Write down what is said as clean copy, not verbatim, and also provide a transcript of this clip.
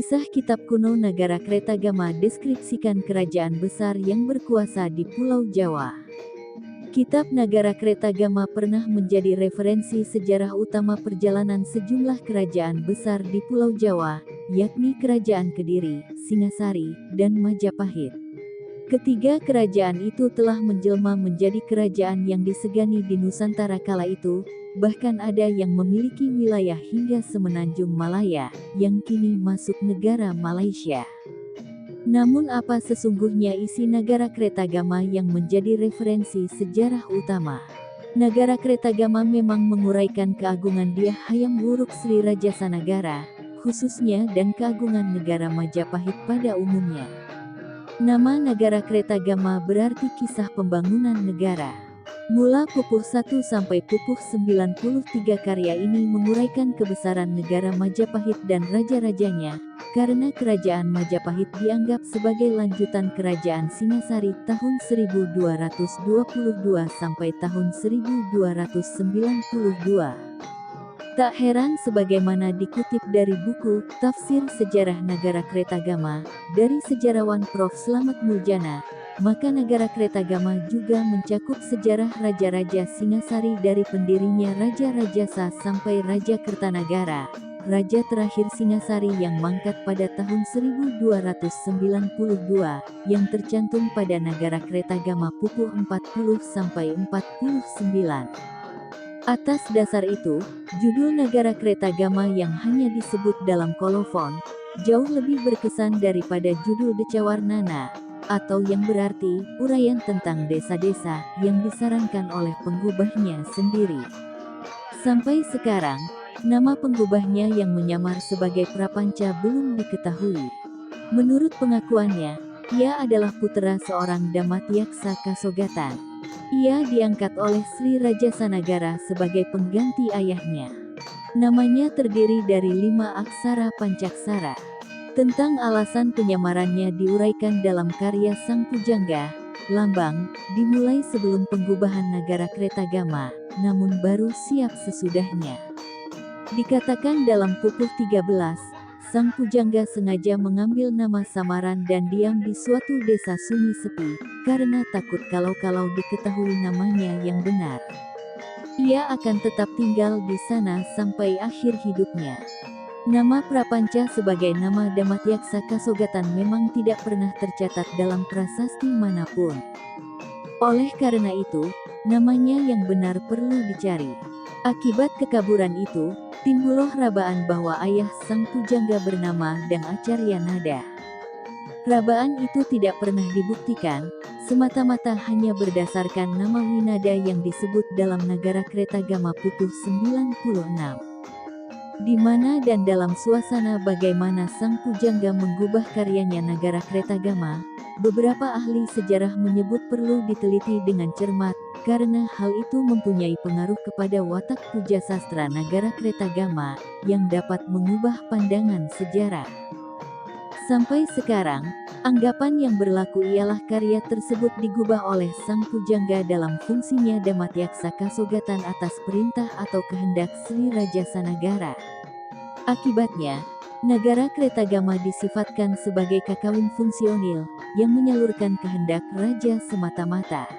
Kisah kitab kuno Nagara Kretagama deskripsikan kerajaan besar yang berkuasa di Pulau Jawa. Kitab Nagara Kretagama pernah menjadi referensi sejarah utama perjalanan sejumlah kerajaan besar di Pulau Jawa, yakni Kerajaan Kediri, Singasari, dan Majapahit. Ketiga kerajaan itu telah menjelma menjadi kerajaan yang disegani di Nusantara kala itu, bahkan ada yang memiliki wilayah hingga semenanjung Malaya, yang kini masuk negara Malaysia. Namun apa sesungguhnya isi Nagara Kretagama yang menjadi referensi sejarah utama? Nagara Kretagama memang menguraikan keagungan Dyah Hayam Wuruk Sri Rajasa Nagara, khususnya dan keagungan negara Majapahit pada umumnya. Nama Nagara Kretagama berarti kisah pembangunan negara. Mula pupuh 1 sampai pupuh 93 karya ini menguraikan kebesaran negara Majapahit dan raja-rajanya, karena kerajaan Majapahit dianggap sebagai lanjutan kerajaan Singasari tahun 1222 sampai tahun 1292. Tak heran sebagaimana dikutip dari buku Tafsir Sejarah Nagara Kretagama dari sejarawan Prof. Slamet Muljana, maka Nagara Kretagama juga mencakup sejarah raja-raja Singasari dari pendirinya Raja Rajasa sampai Raja Kertanagara, raja terakhir Singasari yang mangkat pada tahun 1292, yang tercantum pada Nagara Kretagama pupuh 40 sampai 49. Atas dasar itu, judul Nagara Kretagama yang hanya disebut dalam kolofon, jauh lebih berkesan daripada judul Decawarnana, atau yang berarti, uraian tentang desa-desa, yang disarankan oleh penggubahnya sendiri. Sampai sekarang, nama penggubahnya yang menyamar sebagai Prapanca belum diketahui. Menurut pengakuannya, ia adalah putra seorang Damatyaksa Kasogatan. Ia diangkat oleh Sri Rajasa Nagara sebagai pengganti ayahnya. Namanya terdiri dari 5 aksara pancaksara. Tentang alasan penyamarannya diuraikan dalam karya Sang Pujangga, Lambang, dimulai sebelum penggubahan Nagara Kretagama, namun baru siap sesudahnya. Dikatakan dalam pupuh 13, Sang Pujangga sengaja mengambil nama samaran dan diam di suatu desa sunyi sepi, karena takut kalau diketahui namanya yang benar, ia akan tetap tinggal di sana sampai akhir hidupnya. Nama Prapanca sebagai nama Damatyaksa Kasogatan memang tidak pernah tercatat dalam prasasti manapun. Oleh karena itu, namanya yang benar perlu dicari. Akibat kekaburan itu, timbullah rabaan bahwa ayah Sang Pujangga bernama Dang Acarya Nada. Rabaan itu tidak pernah dibuktikan, semata-mata hanya berdasarkan nama Winada yang disebut dalam Nagara Kretagama pupuh 96. Di mana dan dalam suasana bagaimana Sang Pujangga menggubah karyanya Nagara Kretagama, beberapa ahli sejarah menyebut perlu diteliti dengan cermat, karena hal itu mempunyai pengaruh kepada watak puja sastra Nagara Kretagama, yang dapat mengubah pandangan sejarah. Sampai sekarang, anggapan yang berlaku ialah karya tersebut digubah oleh Sang Pujangga dalam fungsinya Damatyaksa Kasogatan atas perintah atau kehendak Sri Rajasa Nagara. Akibatnya, Nagara Kretagama disifatkan sebagai kakawin fungsionil, yang menyalurkan kehendak raja semata-mata.